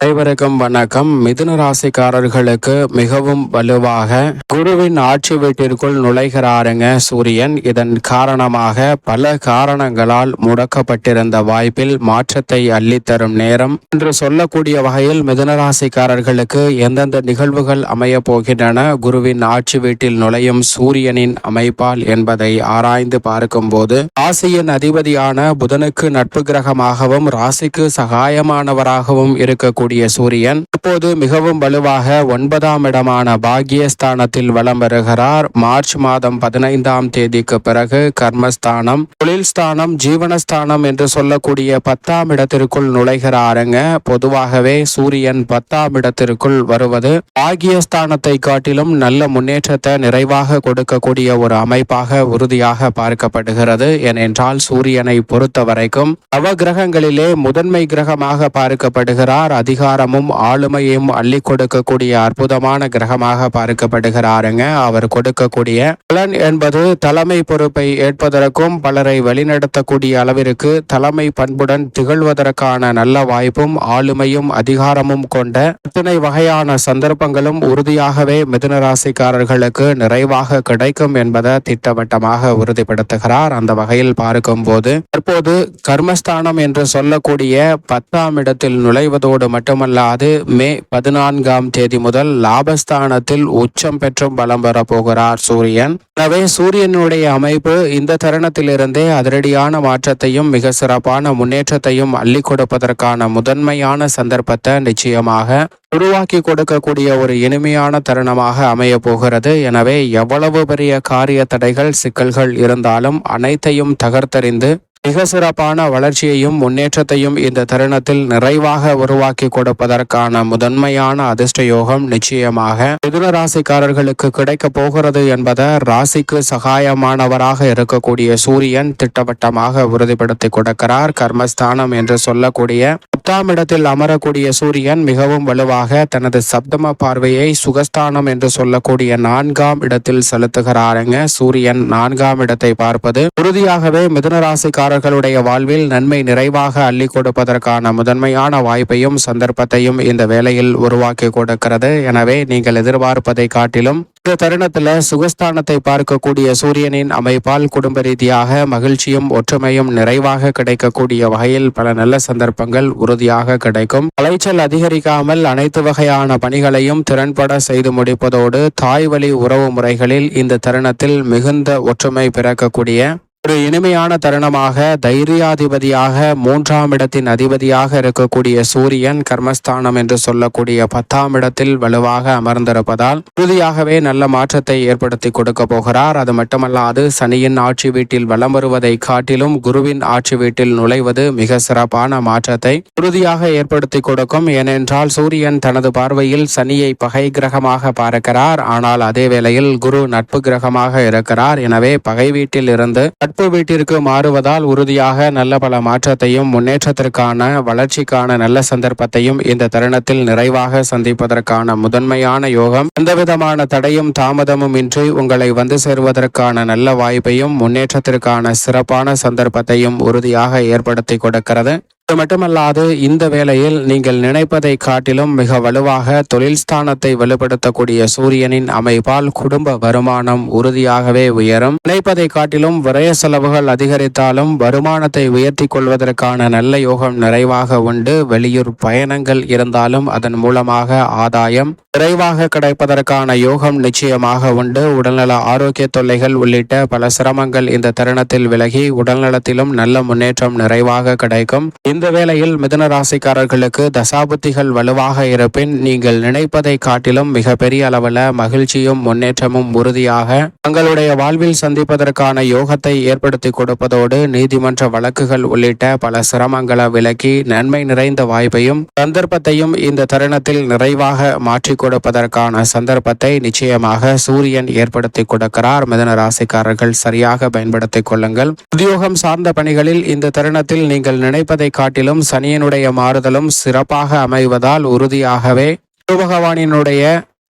அனைவருக்கும் வணக்கம். மிதுன ராசிக்காரர்களுக்கு மிகவும் வலுவாக குருவின் ஆட்சி வீட்டிற்குள் நுழைகிறாருங்க சூரியன். இதன் காரணமாக பல காரணங்களால் முடக்கப்பட்டிருந்த வாய்ப்பில் மாற்றத்தை அள்ளித்தரும் நேரம் என்று சொல்லக்கூடிய வகையில் மிதுன ராசிக்காரர்களுக்கு எந்தெந்த நிகழ்வுகள் அமைய போகின்றன குருவின் ஆட்சி வீட்டில் நுழையும் சூரியனின் அமைப்பால் என்பதை ஆராய்ந்து பார்க்கும்போது, ராசியின் அதிபதியான புதனுக்கு நட்பு கிரகமாகவும் ராசிக்கு சகாயமானவராகவும் இருக்கக்கூடிய சூரியன் இப்போது மிகவும் வலுவாக 9ஆம் இடமான பாக்கியஸ்தானத்தில் வலம் வருகிறார். மார்ச் மாதம் 15ஆம் தேதிக்கு பிறகு கர்மஸ்தானம், தொழில் ஸ்தானம், ஜீவனஸ்தானம் என்று சொல்லக்கூடிய 10ஆம் இடத்திற்குள் நுழைகிறாருங்க. பொதுவாகவே சூரியன் 10ஆம் இடத்திற்குள் வருவது பாக்கியஸ்தானத்தை காட்டிலும் நல்ல முன்னேற்றத்தை நிறைவாக கொடுக்கக்கூடிய ஒரு அமைப்பாக உறுதியாக பார்க்கப்படுகிறது. ஏனென்றால் சூரியனை பொறுத்த வரைக்கும் நவ கிரகங்களிலே முதன்மை கிரகமாக பார்க்கப்படுகிறார். அதிகாரமும் ஆளுமையும் அள்ளி கொடுக்கக்கூடிய அற்புதமான கிரகமாக பார்க்கப்படுகிறாருங்க. அவர் கொடுக்கக்கூடிய பலன் என்பது தலைமை பொறுப்பை ஏற்பதற்கும் பலரை வழிநடத்தக்கூடிய அளவிற்கு தலைமை பண்புடன் திகழ்வதற்கான நல்ல வாய்ப்பும் ஆளுமையும் அதிகாரமும் கொண்ட அத்தனை வகையான சந்தர்ப்பங்களும் உறுதியாகவே மிதுன ராசிக்காரர்களுக்கு நிறைவாக கிடைக்கும் என்பதை திட்டவட்டமாக உறுதிப்படுத்துகிறார். அந்த வகையில் பார்க்கும் போது தற்போது கர்மஸ்தானம் என்று சொல்லக்கூடிய 10ஆம் இடத்தில் நுழைவதோடு மட்டுமல்லாது மே 14ஆம் தேதி முதல் லாபஸ்தானத்தில் உச்சம் பெற்றும் பலம் பெறப்போகிறார் சூரியன். எனவே சூரியனுடைய அமைப்பு இந்த தருணத்திலிருந்தே அதிரடியான மாற்றத்தையும் மிக சிறப்பான முன்னேற்றத்தையும் அள்ளி கொடுப்பதற்கான முதன்மையான சந்தர்ப்பத்தை நிச்சயமாக உருவாக்கி கொடுக்கக்கூடிய ஒரு இனிமையான தருணமாக அமைய போகிறது. எனவே எவ்வளவு பெரிய காரிய தடைகள் சிக்கல்கள் இருந்தாலும் அனைத்தையும் தகர்த்தறிந்து மிக சிறப்பான வளர்ச்சியையும் முன்னேற்றத்தையும் இந்த தருணத்தில் நிறைவாக உருவாக்கி கொடுப்பதற்கான முதன்மையான அதிர்ஷ்ட யோகம் நிச்சயமாக மிதுன ராசிக்காரர்களுக்கு கிடைக்க போகிறது என்பதை ராசிக்கு சகாயமானவராக இருக்கக்கூடிய சூரியன் திட்டவட்டமாக உறுதிப்படுத்தி கொடுக்கிறார். கர்மஸ்தானம் என்று சொல்லக்கூடிய 10ஆம் இடத்தில் அமரக்கூடிய சூரியன் மிகவும் வலுவாக தனது சப்தம பார்வையை சுகஸ்தானம் என்று சொல்லக்கூடிய 4ஆம் இடத்தில் செலுத்துகிறாருங்க. சூரியன் 4ஆம் இடத்தை பார்ப்பது உறுதியாகவே மிதுன ராசிக்காரர்களுடைய வாழ்வில் நன்மை நிறைவாக அள்ளி கொடுப்பதற்கான முதன்மையான வாய்ப்பையும் சந்தர்ப்பத்தையும் இந்த வேளையில் உருவாக்கி கொடுக்கிறது. எனவே நீங்கள் எதிர்பார்ப்பதை காட்டிலும் இந்த தருணத்துல சுகஸ்தானத்தை பார்க்கக்கூடிய சூரியனின் அமைப்பால் குடும்ப ரீதியாக மகிழ்ச்சியும் ஒற்றுமையும் நிறைவாக கிடைக்கக்கூடிய வகையில் பல நல்ல சந்தர்ப்பங்கள் உறுதியாக கிடைக்கும். அலைச்சல் அதிகரிக்காமல் அனைத்து வகையான பணிகளையும் திறன்பட செய்து முடிப்பதோடு தாய் வழி உறவு முறைகளில் இந்த தருணத்தில் மிகுந்த ஒற்றுமை பிறக்கக்கூடிய ஒரு இனிமையான தருணமாக தைரியாதிபதியாக 3ஆம் இடத்தின் அதிபதியாக இருக்கக்கூடிய சூரியன் கர்மஸ்தானம் என்று சொல்லக்கூடிய 10ஆம் இடத்தில் வலுவாக அமர்ந்திருப்பதால் உறுதியாகவே நல்ல மாற்றத்தை ஏற்படுத்தி கொடுக்க போகிறார். அது மட்டுமல்லாது சனியின் ஆட்சி வீட்டில் வலம் வருவதை காட்டிலும் குருவின் ஆட்சி வீட்டில் நுழைவது மிக சிறப்பான மாற்றத்தை உறுதியாக ஏற்படுத்தி கொடுக்கும். ஏனென்றால் சூரியன் தனது பார்வையில் சனியை பகை கிரகமாக பார்க்கிறார். ஆனால் அதே வேளையில் குரு நட்பு கிரகமாக இருக்கிறார். எனவே பகை வீட்டில் இருந்து நட்பு வீட்டிற்கு மாறுவதால் உறுதியாக நல்ல பல மாற்றத்தையும் முன்னேற்றத்திற்கான வளர்ச்சிக்கான நல்ல சந்தர்ப்பத்தையும் இந்த தருணத்தில் நிறைவாக சந்திப்பதற்கான முதன்மையான யோகம் எந்தவிதமான தடையும் தாமதமும் இன்றி உங்களை வந்து சேருவதற்கான நல்ல வாய்ப்பையும் முன்னேற்றத்திற்கான சிறப்பான சந்தர்ப்பத்தையும் உறுதியாக ஏற்படுத்தி கொடுக்கிறது. அது மட்டுமல்லாது இந்த வேளையில் நீங்கள் நினைப்பதை காட்டிலும் மிக வலுவாக தொழில் ஸ்தானத்தை வலுப்படுத்தக்கூடிய சூரியனின் அமைப்பால் குடும்ப வருமானம் உறுதியாகவே உயரும். நினைப்பதை காட்டிலும் விரய செலவுகள் அதிகரித்தாலும் வருமானத்தை உயர்த்தி கொள்வதற்கான நல்ல யோகம் நிறைவாக உண்டு. வெளியூர் பயணங்கள் இருந்தாலும் அதன் மூலமாக ஆதாயம் விரைவாக கிடைப்பதற்கான யோகம் நிச்சயமாக உண்டு. உடல்நல ஆரோக்கிய தொல்லைகள் உள்ளிட்ட பல சிரமங்கள் இந்த தருணத்தில் விலகி உடல்நலத்திலும் நல்ல முன்னேற்றம் நிறைவாக கிடைக்கும். இந்த வேளையில் மிதுன ராசிக்காரர்களுக்கு தசாபுத்திகள் வலுவாக இருப்பின் நீங்கள் நினைப்பதை காட்டிலும் மிக பெரிய அளவில் மகிழ்ச்சியும் முன்னேற்றமும் உறுதியாக தங்களுடைய வாழ்வில் சந்திப்பதற்கான யோகத்தை ஏற்படுத்தி கொடுப்பதோடு நீதிமன்ற வழக்குகள் உள்ளிட்ட பல சிரமங்களை விலக்கி நன்மை நிறைந்த வாய்ப்பையும் சந்தர்ப்பத்தையும் இந்த தருணத்தில் நிறைவாக மாற்றி கொடுப்பதற்கான சந்தர்ப்பத்தை நிச்சயமாக சூரியன் ஏற்படுத்தி கொடுக்கிறார். மிதுன ராசிக்காரர்கள் சரியாக பயன்படுத்திக் கொள்ளுங்கள். உத்தியோகம் சார்ந்த பணிகளில் இந்த தருணத்தில் நீங்கள் நினைப்பதை காட்டிலும் சனியினுடைய மாறுதலும் சிறப்பாக அமைவதால் உறுதியாகவே குரு பகவானினுடைய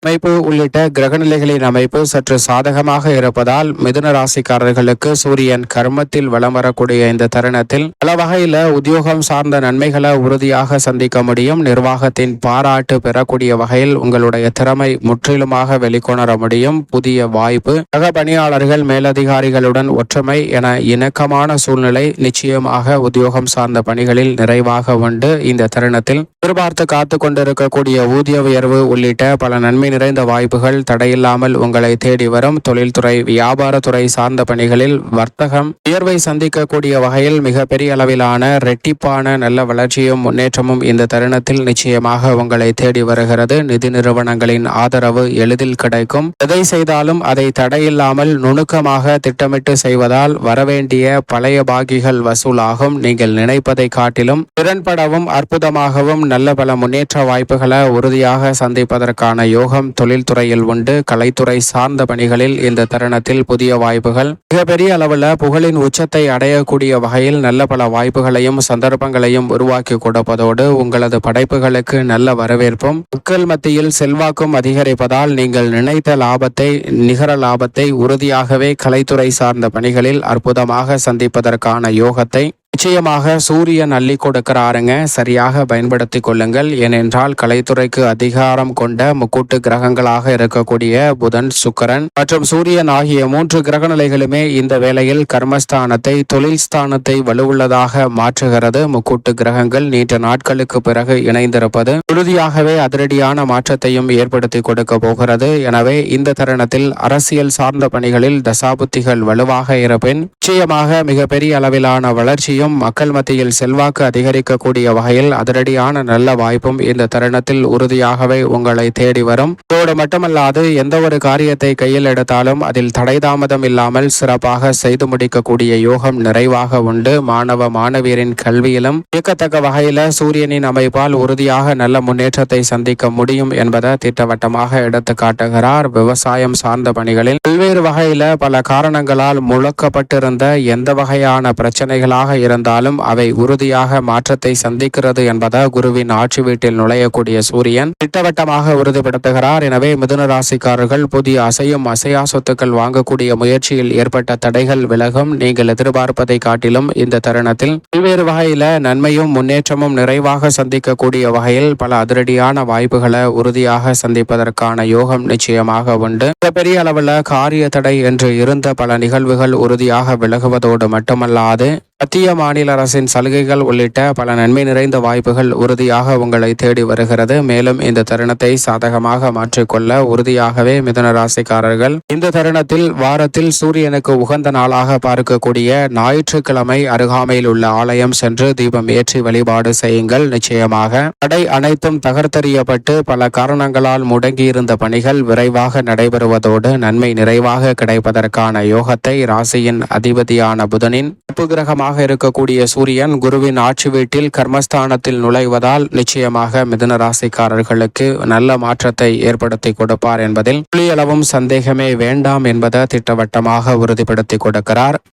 அமைப்பு உள்ளிட்ட கிரகநிலைகளின் அமைப்பு சற்று சாதகமாக இருப்பதால் மிதுன ராசிக்காரர்களுக்கு சூரியன் கர்மத்தில் வலம் வரக்கூடிய இந்த தருணத்தில் பல வகையில உத்தியோகம் சார்ந்த நன்மைகளை உறுதியாக சந்திக்க முடியும். நிர்வாகத்தின் பாராட்டு பெறக்கூடிய வகையில் உங்களுடைய திறமை முற்றிலுமாக வெளிக்கொணர முடியும். புதிய வாய்ப்பு, சக பணியாளர்கள் மேலதிகாரிகளுடன் ஒற்றுமை என இணக்கமான சூழ்நிலை நிச்சயமாக உத்தியோகம் சார்ந்த பணிகளில் நிறைவாக உண்டு. இந்த தருணத்தில் எதிர்பார்த்து காத்து கொண்டிருக்கக்கூடிய ஊதிய உயர்வு உள்ளிட்ட பல நன்மை நிறைந்த வாய்ப்புகள் தடையில்லாமல் உங்களை தேடி வரும். தொழில்துறை, வியாபாரத்துறை சார்ந்த பணிகளில் வர்த்தகம் உயர்வை சந்திக்கக்கூடிய வகையில் மிகப்பெரிய அளவிலான இரட்டிப்பான நல்ல வளர்ச்சியும் முன்னேற்றமும் இந்த தருணத்தில் நிச்சயமாக உங்களை தேடி வருகிறது. நிதி நிறுவனங்களின் ஆதரவு எளிதில் கிடைக்கும். எதை செய்தாலும் அதை தடையில்லாமல் நுணுக்கமாக திட்டமிட்டு செய்வதால் வரவேண்டிய பழைய பாகிகள் வசூலாகும். நீங்கள் நினைப்பதை காட்டிலும் திறன்படவும் அற்புதமாகவும் நல்ல பல முன்னேற்ற வாய்ப்புகளை உறுதியாக சந்திப்பதற்கான யோகம் தொழில்துறையில் உண்டு. கலைத்துறை சார்ந்த பணிகளில் இந்த தருணத்தில் புதிய வாய்ப்புகள் மிகப்பெரிய அளவில் புகழின் உச்சத்தை அடையக்கூடிய வகையில் நல்ல பல வாய்ப்புகளையும் சந்தர்ப்பங்களையும் உருவாக்கி கொடுப்பதோடு உங்களது படைப்புகளுக்கு நல்ல வரவேற்பும் மக்கள் மத்தியில் செல்வாக்கும் அதிகரிப்பதால் நீங்கள் நினைத்த லாபத்தை, நிகர லாபத்தை உறுதியாகவே கலைத்துறை சார்ந்த பணிகளில் அற்புதமாக சந்திப்பதற்கான யோகத்தை நிச்சயமாக சூரியன் அள்ளி கொடுக்கிறாருங்க. சரியாக பயன்படுத்திக் கொள்ளுங்கள். ஏனென்றால் கலைத்துறைக்கு அதிகாரம் கொண்ட முக்கூட்டு கிரகங்களாக இருக்கக்கூடிய புதன், சுக்கிரன் மற்றும் சூரியன் ஆகிய 3 கிரக நிலைகளுமே இந்த வேளையில் கர்மஸ்தானத்தை, தொழில் ஸ்தானத்தை வலுவுள்ளதாக மாற்றுகிறது. முக்கூட்டு கிரகங்கள் நீண்ட நாட்களுக்கு பிறகு இணைந்திருப்பது உறுதியாகவே அதிரடியான மாற்றத்தையும் ஏற்படுத்தி கொடுக்க போகிறது. எனவே இந்த தருணத்தில் அரசியல் சார்ந்த பணிகளில் தசாபுத்திகள் வலுவாக இருப்பின் நிச்சயமாக மிகப்பெரிய அளவிலான வளர்ச்சியும் மக்கள் மத்தியில் செல்வாக்கு அதிகரிக்கக்கூடிய வகையில் அதிரடியான நல்ல வாய்ப்பும் இந்த தருணத்தில் உறுதியாகவே உங்களை தேடி வரும். இதோடு மட்டுமல்லாது எந்த ஒரு காரியத்தை கையில் எடுத்தாலும் அதில் தடை தாமதம் இல்லாமல் சிறப்பாக செய்து முடிக்கக்கூடிய யோகம் நிறைவாக உண்டு. மாணவ மாணவியரின் கல்வியிலும் இயக்கத்தக்க வகையில சூரியனின் அமைப்பால் உறுதியாக நல்ல முன்னேற்றத்தை சந்திக்க முடியும் என்பதை திட்டவட்டமாக எடுத்து காட்டுகிறார். விவசாயம் சார்ந்த பணிகளில் பல்வேறு வகையில பல காரணங்களால் முழக்கப்பட்டிருந்த எந்த வகையான பிரச்சனைகளாக இருந்தாலும் அவை உறுதியாக மாற்றத்தை சந்திக்கிறது என்பதை குருவின் ஆட்சி வீட்டில் நுழையக்கூடிய சூரியன் திட்டவட்டமாக உறுதிப்படுத்துகிறார். எனவே மிதுன ராசிக்காரர்கள் புதிய அசையும் அசையா சொத்துக்கள் வாங்கக்கூடிய முயற்சியில் ஏற்பட்ட தடைகள் விலகும். நீங்கள் எதிர்பார்ப்பதை காட்டிலும் இந்த தருணத்தில் பல்வேறு வகையில நன்மையும் முன்னேற்றமும் நிறைவாக சந்திக்கக்கூடிய வகையில் பல அதிரடியான வாய்ப்புகளை உறுதியாக சந்திப்பதற்கான யோகம் நிச்சயமாக உண்டு. பெரிய அளவில் காரிய தடை என்று இருந்த பல நிகழ்வுகள் உறுதியாக விலகுவதோடு மட்டுமல்லாது மத்திய மாநில அரசின் சலுகைகள் உள்ளிட்ட பல நன்மை நிறைந்த வாய்ப்புகள் உறுதியாக உங்களை தேடி வருகிறது. மேலும் இந்த தருணத்தை சாதகமாக மாற்றிக்கொள்ள உறுதியாகவே மிதுன ராசிக்காரர்கள் இந்த தருணத்தில் வாரத்தில் சூரியனுக்கு உகந்த நாளாக பார்க்கக்கூடிய ஞாயிற்றுக்கிழமை அருகாமையில் உள்ள ஆலயம் சென்று தீபம் ஏற்றி வழிபாடு செய்யுங்கள். நிச்சயமாக தடை அனைத்தும் தகர்த்தெறியப்பட்டு பல காரணங்களால் முடங்கியிருந்த பணிகள் விரைவாக நடைபெறுவதோடு நன்மை நிறைவாக கிடைப்பதற்கான யோகத்தை ராசியின் அதிபதியான புதனின் கிரகமாக இருக்கக்கூடிய சூரியன் குருவின் ஆட்சி வீட்டில் கர்மஸ்தானத்தில் நுழைவதால் நிச்சயமாக மிதுன ராசிக்காரர்களுக்கு நல்ல மாற்றத்தை ஏற்படுத்தி கொடுப்பார் என்பதில் துளியளவும் சந்தேகமே வேண்டாம் என்பதை திட்டவட்டமாக உறுதிப்படுத்தி கொடுக்கிறார்.